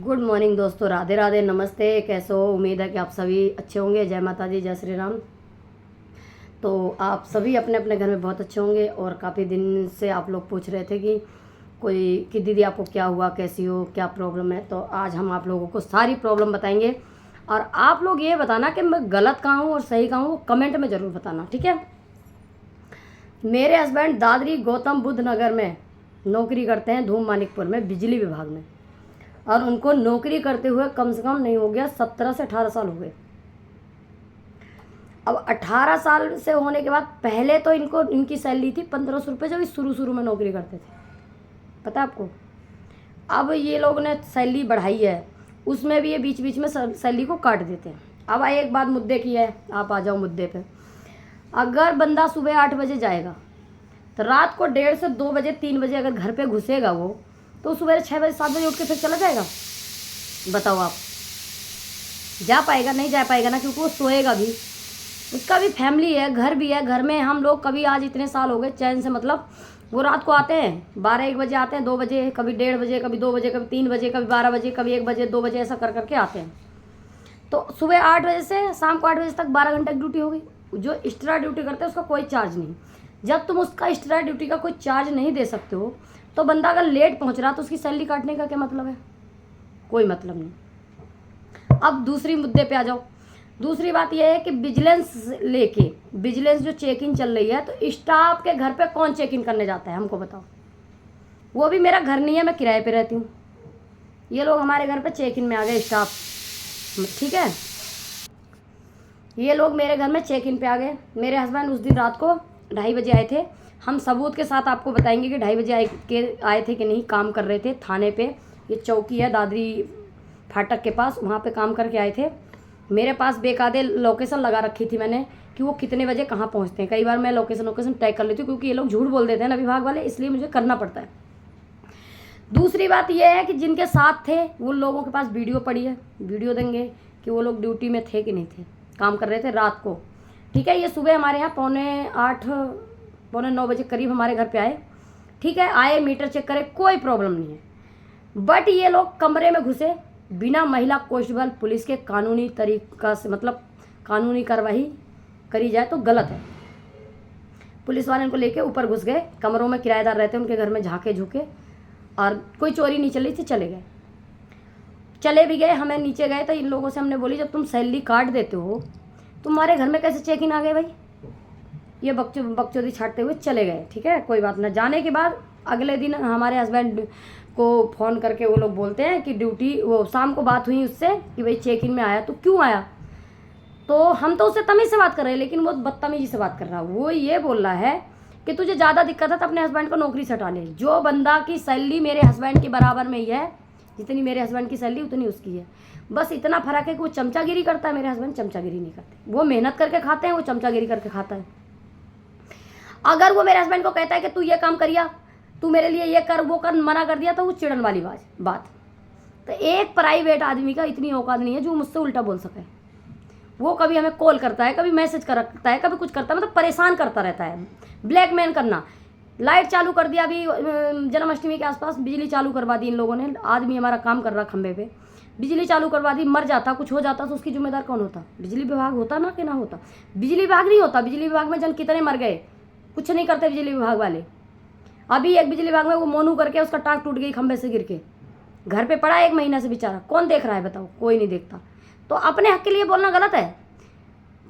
Good morning दोस्तों, राधे राधे, नमस्ते। कैसे हो? उम्मीद है कि आप सभी अच्छे होंगे। जय माता दी, जय श्री राम। तो आप सभी अपने अपने घर में बहुत अच्छे होंगे। और काफ़ी दिन से आप लोग पूछ रहे थे कि दीदी आपको क्या हुआ, कैसी हो, क्या प्रॉब्लम है। तो आज हम आप लोगों को सारी प्रॉब्लम बताएंगे। और आप लोग ये बताना कि मैं गलत कहाँ हूँ और सही कहाँ हूँ, कमेंट में ज़रूर बताना, ठीक है। मेरे हस्बैंड दादरी गौतम बुद्ध नगर में नौकरी करते हैं, धूम मानिकपुर में, बिजली विभाग में। और उनको नौकरी करते हुए कम से कम नहीं हो गया 17 से 18 साल हो गए। अब 18 साल से होने के बाद पहले तो इनकी सैलरी थी 1500 रुपये, जब शुरू में नौकरी करते थे, पता है आपको। अब ये लोग ने सैलरी बढ़ाई है, उसमें भी ये बीच बीच में सैलरी को काट देते हैं। अब एक बात मुद्दे की है, आप आ जाओ मुद्दे पे। अगर बंदा सुबह 8 बजे जाएगा तो रात को 1:30 से 2 बजे 3 बजे अगर घर पे घुसेगा वो, तो सुबह 6 बजे 7 बजे उठ के फिर चला जाएगा। बताओ आप, जा पाएगा? नहीं जा पाएगा ना, क्योंकि वो सोएगा भी, उसका भी फैमिली है, घर भी है। घर में हम लोग कभी आज इतने साल हो गए चैन से, मतलब वो रात को आते हैं 12-1 बजे आते हैं, 2 बजे, कभी 1:30 बजे, कभी 2 बजे, कभी 3 बजे, कभी 12 बजे, कभी 1 बजे, 2 बजे, ऐसा कर करके आते हैं। तो सुबह 8 बजे से शाम को 8 बजे तक 12 घंटे की ड्यूटी हो गई। जो एक्स्ट्रा ड्यूटी करते हैं उसका कोई चार्ज नहीं। जब तुम उसका एक्स्ट्रा ड्यूटी का कोई चार्ज नहीं दे सकते हो, तो बंदा अगर लेट पहुंच रहा तो उसकी सैलरी काटने का क्या मतलब है? कोई मतलब नहीं। अब दूसरी मुद्दे पे आ जाओ। दूसरी बात यह है कि विजिलेंस जो चेक इन चल रही है, तो स्टाफ के घर पे कौन चेक इन करने जाता है, हमको बताओ। वो भी मेरा घर नहीं है, मैं किराए पे रहती हूँ। ये लोग हमारे घर पे चेक इन में आ गए, स्टाफ, ठीक है। ये लोग मेरे घर में चेक इन पे आ गए। मेरे हस्बैंड उस दिन रात को 2:30 बजे आए थे। हम सबूत के साथ आपको बताएंगे कि 2:30 बजे आए थे कि नहीं। काम कर रहे थे थाने पे, ये चौकी है दादरी फाटक के पास, वहाँ पे काम करके आए थे। मेरे पास बेकायदे लोकेशन लगा रखी थी मैंने कि वो कितने बजे कहाँ पहुँचते हैं। कई बार मैं लोकेशन तय कर लेती हूँ, क्योंकि ये लोग झूठ बोल देते हैं ना विभाग वाले, इसलिए मुझे करना पड़ता है। दूसरी बात यह है कि जिनके साथ थे वो लोगों के पास वीडियो पड़ी है, वीडियो देंगे कि वो लोग ड्यूटी में थे कि नहीं थे, काम कर रहे थे रात को, ठीक है। ये सुबह हमारे यहाँ 7:45 पौने 9 बजे करीब हमारे घर पे आए, ठीक है। आए, मीटर चेक करे, कोई प्रॉब्लम नहीं है। बट ये लोग कमरे में घुसे बिना महिला कांस्टेबल पुलिस के कानूनी तरीका से, मतलब कानूनी कार्रवाई करी जाए तो गलत है। पुलिस वाले इनको लेके ऊपर घुस गए, कमरों में किराएदार रहते हैं उनके घर में, झाँके झुके, और कोई चोरी नहीं चली थी, चले गए। चले भी गए, हमें नीचे गए तो इन लोगों से हमने बोली, जब तुम सैलरी काट देते हो तुम्हारे घर में कैसे चेक इन आ गए भाई? ये बकचोदी छाटते हुए चले गए, ठीक है, कोई बात ना। जाने के बाद अगले दिन हमारे हस्बैंड को फ़ोन करके वो लोग बोलते हैं कि ड्यूटी, वो शाम को बात हुई उससे कि भाई चेक इन में आया तो क्यों आया। तो हम तो उससे तमीज़ से बात कर रहे हैं, लेकिन वो बदतमीजी से बात कर रहा है। वो ये बोल रहा है कि तुझे ज़्यादा दिक्कत है तो अपने हस्बैंड को नौकरी से हटा ले। जो बंदा की सैलरी मेरे हस्बैंड के बराबर में ही है, जितनी मेरे हस्बैंड की सैलरी उतनी उसकी है, बस इतना फर्क है कि वो चमचागिरी करता है, मेरे हस्बैंड चमचागिरी नहीं करते। वो मेहनत करके खाते हैं, वो चमचागिरी करके खाता है। अगर वो मेरे हस्बैंड को कहता है कि तू ये काम करिया, तू मेरे लिए ये कर, वो कर, मना कर दिया, तो वो चिड़न वाली बात। तो एक प्राइवेट आदमी का इतनी औकात नहीं है जो मुझसे उल्टा बोल सके। वो कभी हमें कॉल करता है, कभी मैसेज करता है, कभी कुछ करता है, मतलब परेशान करता रहता है, ब्लैकमेल करना। लाइट चालू कर दिया अभी जन्माष्टमी के आसपास, बिजली चालू करवा दी इन लोगों ने। आदमी हमारा काम कर रहा खंबे पे, बिजली चालू करवा दी। मर जाता, कुछ हो जाता तो उसकी जिम्मेदार कौन होता? बिजली विभाग होता ना कि ना होता? बिजली विभाग नहीं होता। बिजली विभाग में जन कितने मर गए, कुछ नहीं करते बिजली विभाग वाले। अभी एक बिजली विभाग में वो मोनू करके उसका टांग टूट गई खंबे से गिर के, घर पे पड़ा 1 महीना से बेचारा। कौन देख रहा है बताओ? कोई नहीं देखता। तो अपने हक के लिए बोलना गलत है।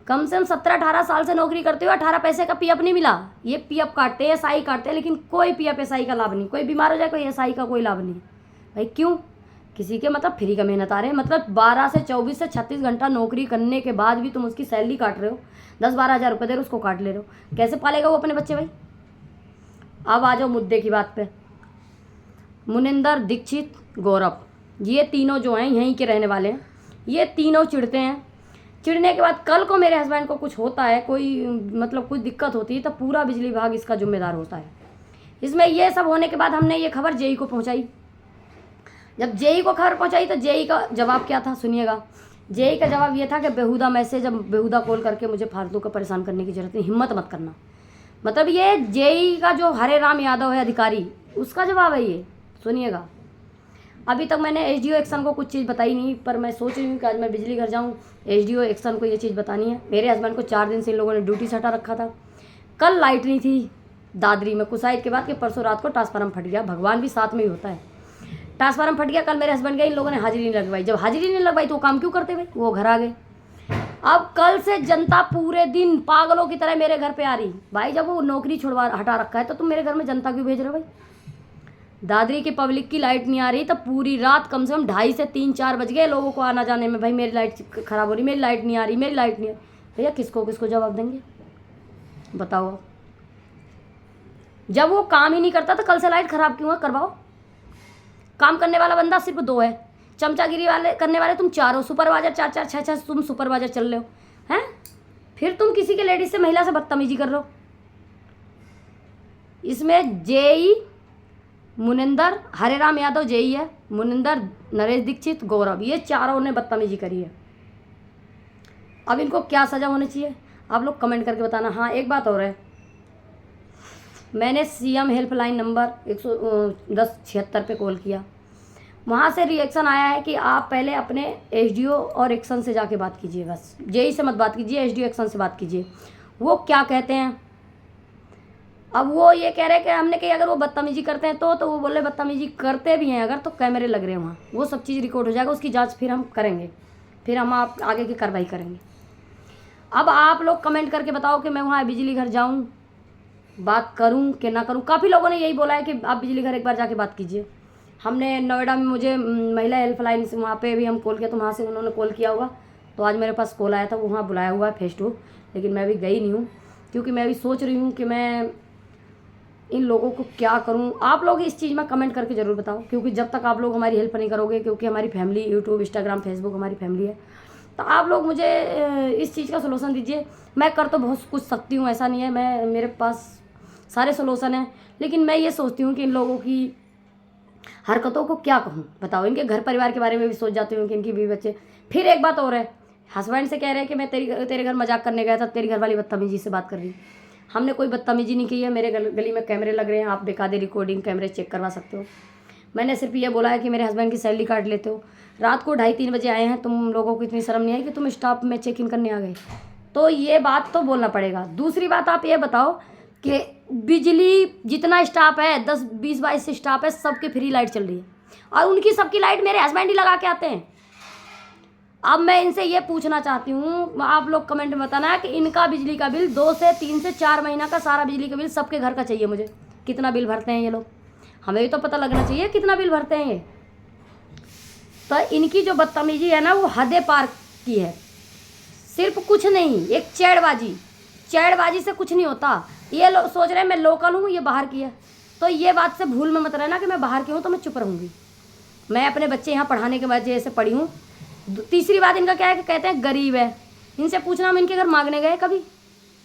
कम से कम 17-18 साल से नौकरी करते हुए 18 पैसे का पीएफ नहीं मिला। ये पीएफ काटते हैं, एसआई काटते हैं, लेकिन कोई पीएफ एसआई का लाभ नहीं। कोई बीमार हो जाए, कोई एसआई का कोई लाभ नहीं भाई। क्यों? किसी के मतलब फ्री का मेहनत आ रहे हैं, मतलब 12 से 24 से 36 घंटा नौकरी करने के बाद भी तुम उसकी सैलरी काट रहे हो, 10-12 हज़ार रुपये दे रहे हो, उसको काट ले रहे हो। कैसे पालेगा वो अपने बच्चे भाई? अब आ जाओ मुद्दे की बात पे। मुनिंदर, दीक्षित, गौरव, ये तीनों जो हैं यहीं के रहने वाले हैं। ये तीनों चिढ़ते हैं। चिढ़ने के बाद कल को मेरे हस्बैंड को कुछ होता है, कोई मतलब कुछ दिक्कत होती है, तो पूरा बिजली विभाग इसका जिम्मेदार होता है। इसमें ये सब होने के बाद हमने ये खबर जेई को पहुंचाई। जब जेई को खबर पहुंचाई तो जेई का जवाब क्या था, सुनिएगा। जेई का जवाब ये था कि बेहुदा मैसेज, बेहुदा कॉल करके मुझे फालतू का परेशान करने की जरूरत नहीं, हिम्मत मत करना। मतलब ये जेई का जो हरे राम यादव है अधिकारी, उसका जवाब है ये, सुनिएगा। अभी तक मैंने एसडीओ एक्शन को कुछ चीज़ बताई नहीं, पर मैं सोच रही हूँ कि आज मैं बिजली घर जाऊँ, एसडीओ एक्शन को ये चीज़ बतानी है। मेरे हस्बैंड को 4 दिन से इन लोगों ने ड्यूटी से हटा रखा था। कल लाइट नहीं थी दादरी में, कुसाइद के बाद कि परसों रात को ट्रांसफार्मर फट गया। भगवान भी साथ में ही होता है। ट्रांसफार्मर फट गया, कल मेरे हस्बैंड गए, इन लोगों ने हाजिरी नहीं लगवाई। जब हाजिरी नहीं लगवाई तो वो काम क्यों करते भाई, वो घर आ गए। अब कल से जनता पूरे दिन पागलों की तरह मेरे घर पे आ रही। भाई जब वो नौकरी छुड़वा हटा रखा है तो तुम मेरे घर में जनता क्यों भेज रहे हो भाई। दादरी की पब्लिक की लाइट नहीं आ रही, तब पूरी रात कम से कम 2:30 से 3-4 बज गए लोगों को आना जाने में। भाई मेरी लाइट ख़राब हो रही, मेरी लाइट नहीं आ रही, मेरी लाइट नहीं आ रही। भैया किसको किसको जवाब देंगे बताओ। जब वो काम ही नहीं करता तो कल से लाइट ख़राब क्यों है, करवाओ। काम करने वाला बंदा सिर्फ 2 है, चमचागिरी वाले करने वाले तुम 4 हो, सुपरवाइजर 4-4 6-6 तुम सुपरवाइजर चल रहे हो हैं। फिर तुम किसी के लेडीज से महिला से बदतमीजी कर रहे हो। इसमें जेई मुनिंदर, हरेराम यादव जेई है, मुनिंदर, नरेश दीक्षित, गौरव, ये चारों ने बदतमीजी करी है। अब इनको क्या सज़ा होनी चाहिए आप लोग कमेंट करके बताना। हाँ एक बात और है, मैंने सीएम हेल्पलाइन नंबर 11076 पे कॉल किया, वहाँ से रिएक्शन आया है कि आप पहले अपने एसडीओ और एक्शन से जाके बात कीजिए, बस जेई से मत बात कीजिए, एसडीओ एक्शन से बात कीजिए। वो क्या कहते हैं, अब वो ये कह रहे हैं कि हमने कही अगर वो बदतमीजी करते हैं तो वो बोले बदतमीजी करते भी हैं अगर तो कैमरे लग रहे हैं वहाँ, वो सब चीज़ रिकॉर्ड हो जाएगा, उसकी जाँच फिर हम करेंगे, फिर हम आप आगे की कार्रवाई करेंगे। अब आप लोग कमेंट करके बताओ कि मैं वहाँ बिजली घर जाऊँ, बात करूं कि ना करूं। काफ़ी लोगों ने यही बोला है कि आप बिजली घर एक बार जाके बात कीजिए। हमने नोएडा में, मुझे महिला हेल्पलाइन से वहाँ पे भी हम कॉल किया तो वहाँ से उन्होंने कॉल किया होगा, तो आज मेरे पास कॉल आया था, वहाँ बुलाया हुआ है फेस टू, लेकिन मैं अभी गई नहीं हूँ क्योंकि मैं अभी सोच रही हूँ कि मैं इन लोगों को क्या करूँ। आप लोग इस चीज़ में कमेंट करके ज़रूर बताओ, क्योंकि जब तक आप लोग हमारी हेल्प नहीं करोगे, क्योंकि हमारी फैमिली यूट्यूब इंस्टाग्राम फेसबुक हमारी फैमिली है, तो आप लोग मुझे इस चीज़ का सलूशन दीजिए। मैं कर तो बहुत कुछ सकती हूँ, ऐसा नहीं है, मैं मेरे पास सारे सलूशन हैं, लेकिन मैं ये सोचती हूँ कि इन लोगों की हरकतों को क्या कहूँ बताओ। इनके घर परिवार के बारे में भी सोच जाती हूँ कि इनकी बीवी बच्चे। फिर एक बात और है, हस्बैंड से कह रहे हैं कि मैं तेरे घर मजाक करने गया था, तेरी घरवाली बदतमीजी से बात कर रही। हमने कोई बदतमीजी नहीं की है, मेरे गली में कैमरे लग रहे हैं, आप बेकायदे रिकॉर्डिंग कैमरे चेक करवा सकते हो। मैंने सिर्फ ये बोला है कि मेरे हस्बैंड की सैलरी काट लेते हो, रात को 2:30-3 बजे आए हैं, तुम लोगों को इतनी शर्म नहीं आई कि तुम स्टाफ में चेक इन करने आ गए, तो ये बात तो बोलना पड़ेगा। दूसरी बात आप ये बताओ कि बिजली जितना स्टाफ है 10-20-22 स्टाफ है, सबके फ्री लाइट चल रही है और उनकी सबकी लाइट मेरे हस्बैंड ही लगा के आते हैं। अब मैं इनसे ये पूछना चाहती हूँ, आप लोग कमेंट में बताना कि इनका बिजली का बिल 2 से 3 से 4 महीना का सारा बिजली का बिल सबके घर का चाहिए मुझे, कितना बिल भरते हैं ये लोग, हमें भी तो पता लगना चाहिए कितना बिल भरते हैं ये। तो इनकी जो बदतमीजी है ना वो हदें पार की है, सिर्फ कुछ नहीं, एक चैड़बाजी से कुछ नहीं होता। ये लोग सोच रहे हैं मैं लोकल हूँ, ये बाहर की है, तो ये बात से भूल में मत रहना कि मैं बाहर की हूँ तो मैं चुप रहूँगी। मैं अपने बच्चे यहाँ पढ़ाने के वजह से पढ़ी हूँ। तीसरी बात इनका क्या है कि कहते हैं गरीब है, इनसे पूछना हम इनके घर मांगने गए कभी,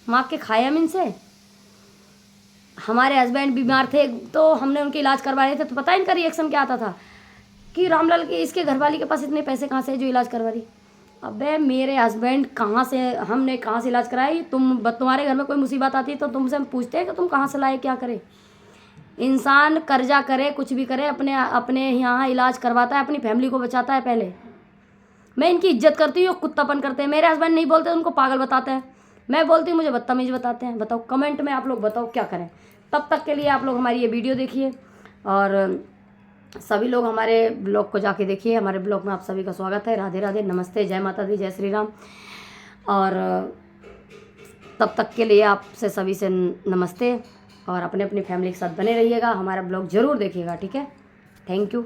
मांग के खाए हम इनसे। हमारे हस्बैंड बीमार थे तो हमने उनके इलाज करवा रहे थे, तो पता है इनका रिएक्शन क्या आता था कि रामलाल के इसके घरवाली के पास इतने पैसे कहाँ से है जो इलाज करवा रही। अबे मेरे हस्बैंड कहाँ से, हमने कहाँ से इलाज कराई, तुम्हारे घर में कोई मुसीबत आती है तो तुमसे हम पूछते हैं कि तुम कहाँ से लाए, क्या करे। इंसान कर्जा करे कुछ भी करे, अपने यहाँ इलाज करवाता है, अपनी फैमिली को बचाता है पहले। मैं इनकी इज्जत करती हूँ, कुत्तापन करते हैं। मेरे हस्बैंड नहीं बोलते, उनको पागल बताते हैं, मैं बोलती हूँ मुझे बदतमीज बताते हैं। बताओ कमेंट में आप लोग बताओ क्या करें। तब तक के लिए आप लोग हमारी ये वीडियो देखिए और सभी लोग हमारे ब्लॉग को जाके देखिए। हमारे ब्लॉग में आप सभी का स्वागत है। राधे राधे, नमस्ते, जय माता दी, जय श्री राम। और तब तक के लिए आपसे सभी से नमस्ते, और अपने अपनी फैमिली के साथ बने रहिएगा, हमारा ब्लॉग ज़रूर देखिएगा, ठीक है। Thank you.